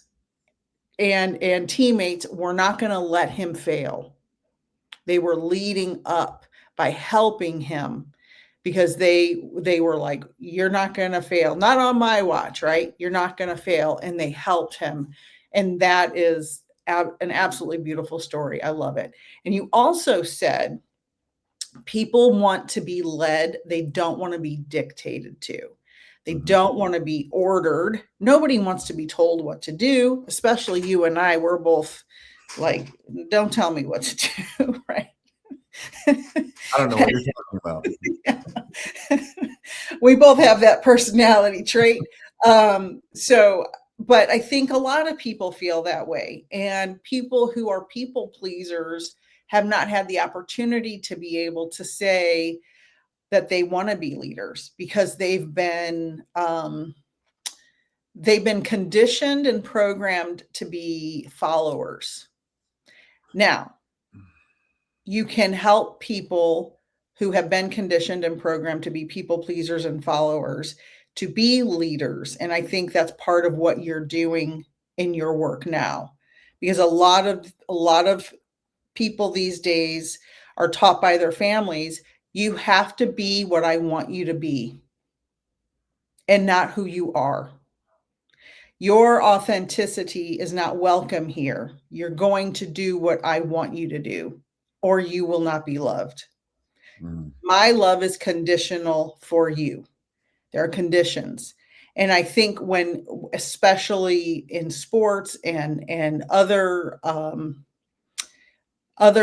and teammates were not going to let him fail. They were leading up by helping him, because they were like, you're not going to fail, not on my watch, right? You're not going to fail. And they helped him. And that is an absolutely beautiful story. I love it. And you also said people want to be led, they don't want to be dictated to. They don't want to be ordered. Nobody wants to be told what to do, especially you and I. We're both like, don't tell me what to do, right? I don't know what you're talking about. We both have that personality trait. So, but I think a lot of people feel that way. And people who are people pleasers have not had the opportunity to be able to say that they want to be leaders, because they've been conditioned and programmed to be followers. Now, you can help people who have been conditioned and programmed to be people pleasers and followers to be leaders. And I think that's part of what you're doing in your work now, because a lot of people these days are taught by their families, you have to be what I want you to be and not who you are. Your authenticity is not welcome here. You're going to do what I want you to do, or you will not be loved. Mm. My love is conditional for you. There are conditions. And I think when, especially in sports and other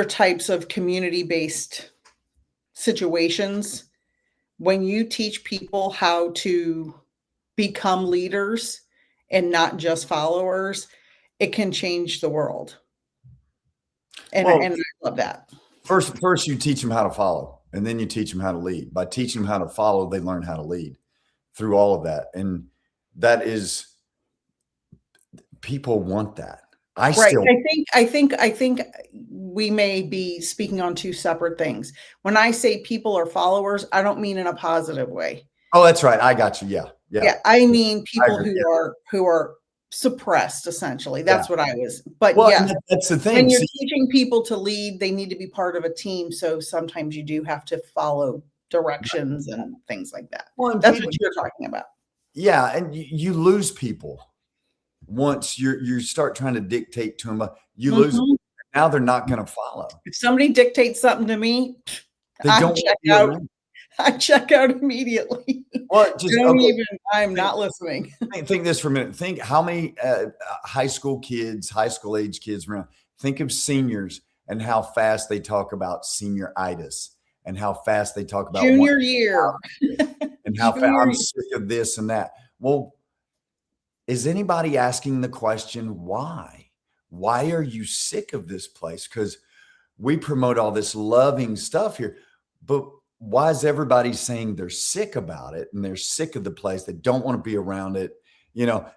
types of community based situations, when you teach people how to become leaders and not just followers, it can change the world. Well, And I love that. first you teach them how to follow, and then you teach them how to lead. By teaching them how to follow, they learn how to lead through all of that. And that is, people want that. I Right. still, I think we may be speaking on two separate things. When I say people are followers, I don't mean in a positive way. oh, that's right. I got you. Yeah. Yeah. Yeah, I mean I people agree. who are suppressed essentially. Yeah. That's what I was. But Well, and yes, that's the when thing. you're See, teaching people to lead, they need to be part of a team. So sometimes you do have to follow directions and things like that. well, and That's people, what you're talking about. yeah, and you lose people once you start trying to dictate to them. You lose them. Mhm. Now they're not going to follow. If somebody dictates something to me, They I don't want check to be out. around. I check out immediately. Well, just Don't okay. even. I'm not listening. Think this for a minute. Think how many high school kids, high school age kids around. Think of seniors and how fast they talk about senioritis and how fast they talk about Junior year. and how fast Junior I'm year. sick of this and that. Well, is anybody asking the question why? Why are you sick of this place? Because we promote all this loving stuff here, but why is everybody saying they're sick about it and they're sick of the place? They don't want to be around it,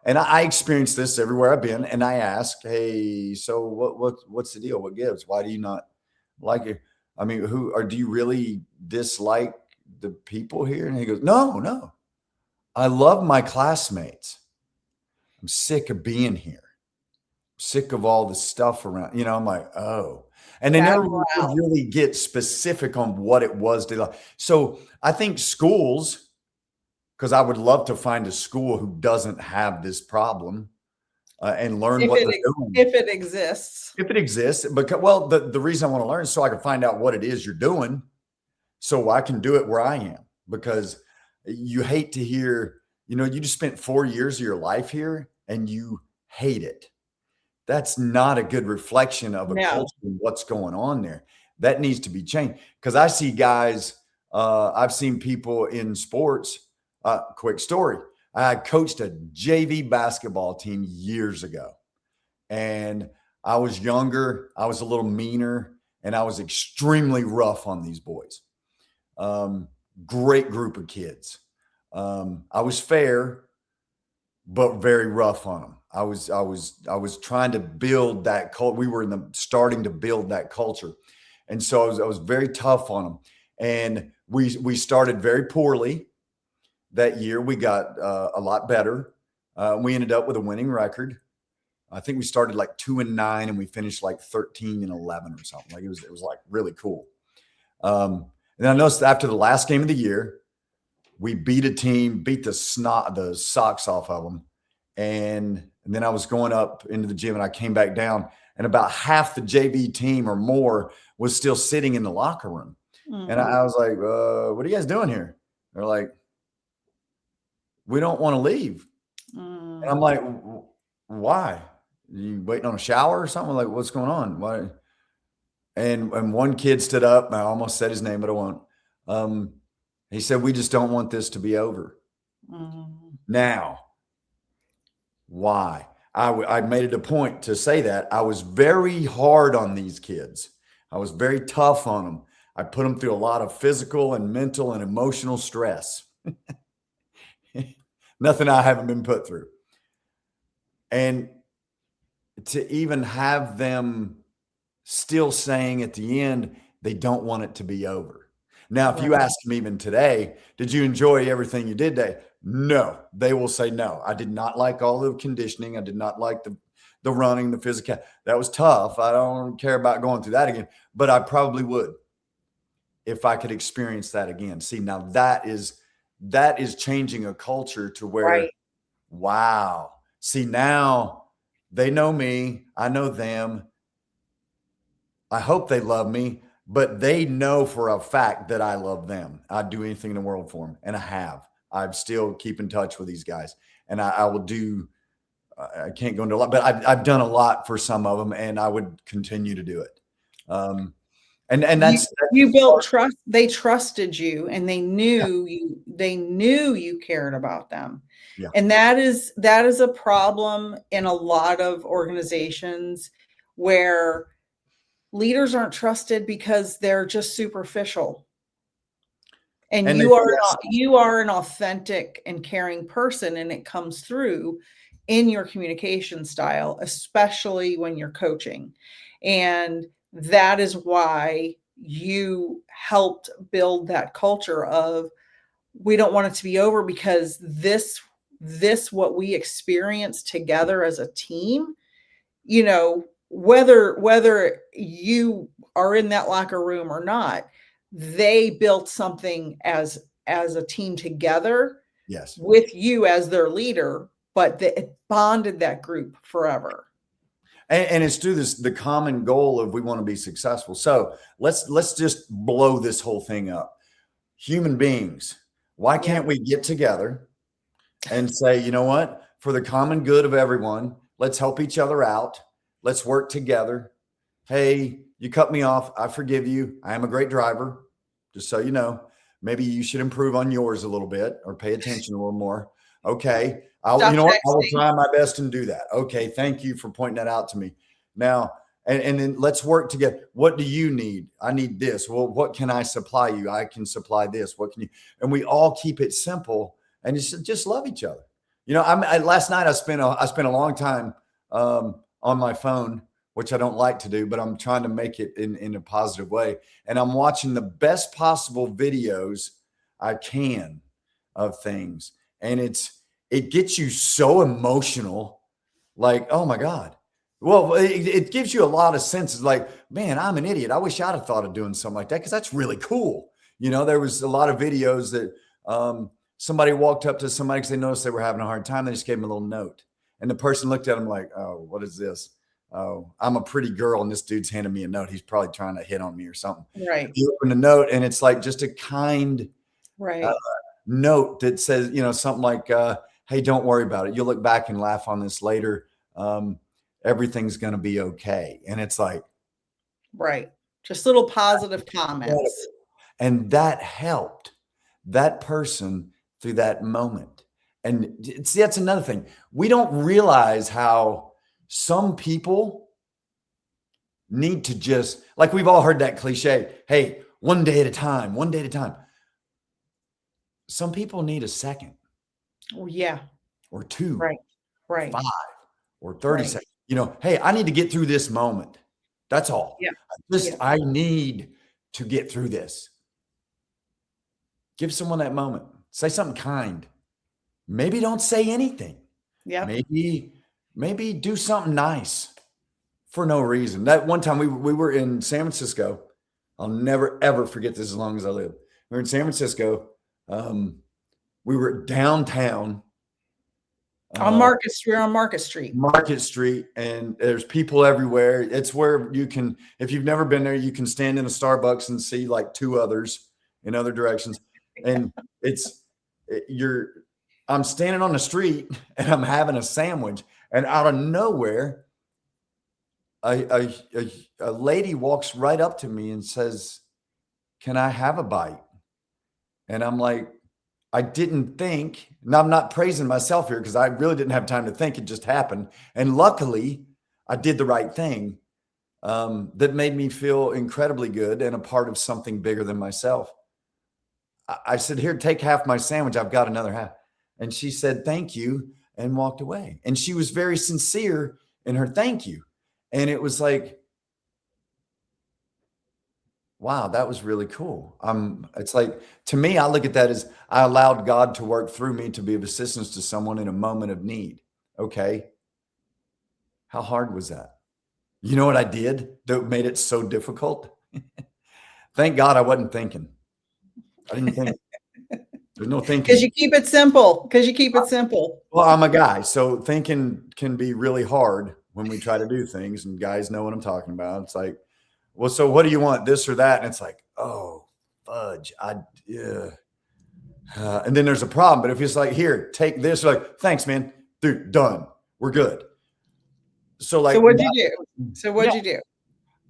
And I experience this everywhere I've been, and I ask, "Hey, so what's the deal? What gives? Why do you not like it? I mean, who or do you really dislike the people here?" And he goes, "No, no, I love my classmates. I'm sick of being here. Sick of all the stuff around." I'm like, oh. And they Bad never would morale. really get specific on what it was to like. So I think schools, because I would love to find a school who doesn't have this problem and learn If what it they're ex- doing. if it exists. If it exists, because well, the reason I want to learn is so I can find out what it is you're doing, so I can do it where I am. Because you hate to hear, you just spent 4 years of your life here and you hate it. That's not a good reflection of a No. culture and what's going on there. That needs to be changed. Because I see guys, I've seen people in sports. Quick story. I coached a JV basketball team years ago, and I was younger. I was a little meaner, and I was extremely rough on these boys. Um, Great group of kids. I was fair, but very rough on them. I was trying to build that culture. We were starting to build that culture, and so I was very tough on them. And we started very poorly that year. We got a lot better. We ended up with a winning record. I think we started like 2-9, and we finished like 13-11 or something. Like it was like really cool. And then I noticed after the last game of the year, we beat a team, beat the socks off of them. And then I was going up into the gym, and I came back down, and about half the JV team or more was still sitting in the locker room. And I was like, what are you guys doing here? They're like, we don't want to leave. And I'm like, why? You waiting on a shower or something? Like, what's going on? Why? And one kid stood up, and I almost said his name, but I won't. He said, we just don't want this to be over. Now, why? I made it a point to say that. I was very hard on these kids. I was very tough on them. I put them through a lot of physical and mental and emotional stress. Nothing I haven't been put through. And to even have them still saying at the end, they don't want it to be over. Now, if Right. you ask them even today, did you enjoy everything you did today? No, they will say no. I did not like all the conditioning. I did not like the running, the physical. That was tough. I don't care about going through that again, but I probably would if I could experience that again. See, now that is changing a culture to where, Right. wow. See, now they know me, I know them. I hope they love me, but they know for a fact that I love them. I'd do anything in the world for them, and I have. I still keep in touch with these guys, and I will do. I can't go into a lot, but I've done a lot for some of them, and I would continue to do it. And You that's you built part. trust. They trusted you, and they knew you cared about them. Yeah, And that is a problem in a lot of organizations where leaders aren't trusted because they're just superficial. And and they yes, you are an authentic and caring person, and it comes through in your communication style, especially when you're coaching. And that is why you helped build that culture of, we don't want it to be over, because this what we experience together as a team, whether you are in that locker room or not, they built something as a team together yes. with you as their leader, but it bonded that group forever. And it's through the common goal of we want to be successful. So let's just blow this whole thing up. Human beings, why Yeah. can't we get together and say, you know what, for the common good of everyone, let's help each other out. Let's work together. Hey, you cut me off. I forgive you. I am a great driver. Just so you know, maybe you should improve on yours a little bit or pay attention a little more. Okay. Stop You know what? I will texting. try my best and do that. Okay. Thank you for pointing that out to me. Now, and then let's work together. What do you need? I need this. Well, what can I supply you? I can supply this. What can you? And we all keep it simple and just love each other. Last night I spent a long time on my phone, which I don't like to do, but I'm trying to make it in a positive way. And I'm watching the best possible videos I can of things. And it gets you so emotional, like, oh my God. Well, it gives you a lot of senses like, man, I'm an idiot. I wish I'd have thought of doing something like that because that's really cool. There was a lot of videos that somebody walked up to somebody because they noticed they were having a hard time. They just gave them a little note. And the person looked at them like, oh, what is this? Oh, I'm a pretty girl and this dude's handing me a note. He's probably trying to hit on me or something. Right. You open the note and it's like just a kind Right. note that says, something like, hey, don't worry about it. You'll look back and laugh on this later. Everything's going to be okay. And it's like, Right. Just little positive comments. and that helped that person through that moment. And see, that's another thing. We don't realize how some people need to just, like we've all heard that cliche, hey, one day at a time, one day at a time. Some people need a second Oh, yeah. or two, Right. Right. 5 or 30 Right. seconds. Hey, I need to get through this moment. That's all. Yeah. Yeah. I need to get through this. Give someone that moment. Say something kind. Maybe don't say anything. Yeah. Maybe do something nice for no reason. That one time we were in San Francisco. I'll never ever forget this as long as I live. We were in San Francisco. We were downtown On Market Street, on Market Street. Market Street, and there's people everywhere. It's where you can, if you've never been there, you can stand in a Starbucks and see like 2 others in other directions. And I'm standing on the street and I'm having a sandwich, and out of nowhere, a lady walks right up to me and says, "Can I have a bite?" And I'm like, I didn't think, and I'm not praising myself here because I really didn't have time to think. It just happened. And luckily, I did the right thing that made me feel incredibly good and a part of something bigger than myself. I said, here, take half my sandwich. I've got another half. And she said, thank you, and walked away. And she was very sincere in her thank you. And it was like, wow, that was really cool. It's like, to me, I look at that as I allowed God to work through me to be of assistance to someone in a moment of need. Okay. How hard was that? You know what I did that made it so difficult? Thank God I wasn't thinking. I didn't think. There's no Because thinking. you keep it simple. Because you keep it simple. Well, I'm a guy, so thinking can be really hard when we try to do things, and guys know what I'm talking about. It's like, well, so what do you want, this or that? And it's like, oh, fudge. Yeah. And then there's a problem. But if it's like, here, take this, like, thanks, man, dude, done. We're good. So So like, what'd you do? So yeah, what'd you do?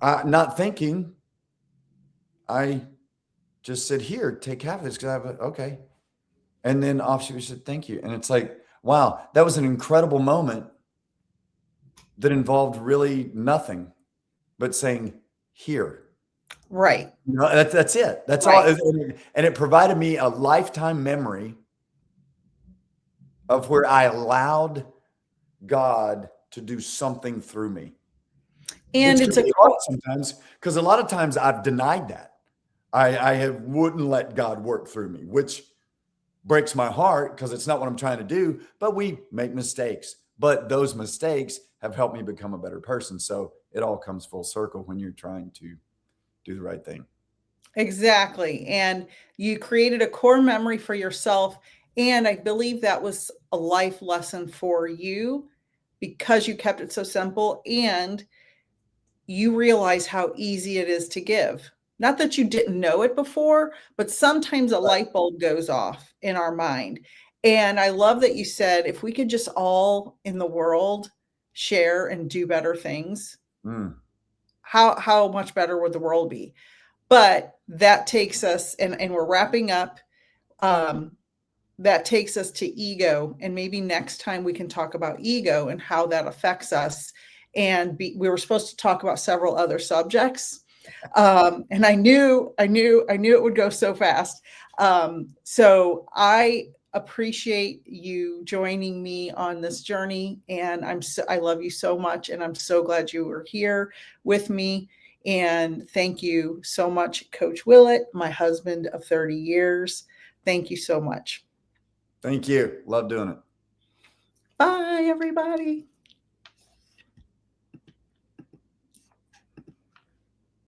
not thinking, I just said, here, take half of this because I have okay. And then off she said, thank you. And it's like, wow, that was an incredible moment that involved really nothing but saying, here. Right. No, that's it. That's all. Right. And it provided me a lifetime memory of where I allowed God to do something through me, And which can it's a be hard sometimes because a lot of times I've denied that. I have wouldn't let God work through me, which breaks my heart because it's not what I'm trying to do. But we make mistakes. But those mistakes have helped me become a better person. So it all comes full circle when you're trying to do the right thing. exactly. And you created a core memory for yourself. And I believe that was a life lesson for you because you kept it so simple and you realize how easy it is to give. Not that you didn't know it before, but sometimes a light bulb goes off in our mind. And I love that you said if we could just all in the world share and do better things, Mm. how much better would the world be? But that takes us, and we're wrapping up. Um, that takes us to ego, and maybe next time we can talk about ego and how that affects us. We were supposed to talk about several other subjects, and I knew it would go so fast. So I appreciate you joining me on this journey, and I love you so much, and I'm so glad you were here with me. And thank you so much, Coach Willett, my husband of 30 years. Thank you so much. Thank you. Love doing it. Bye, everybody.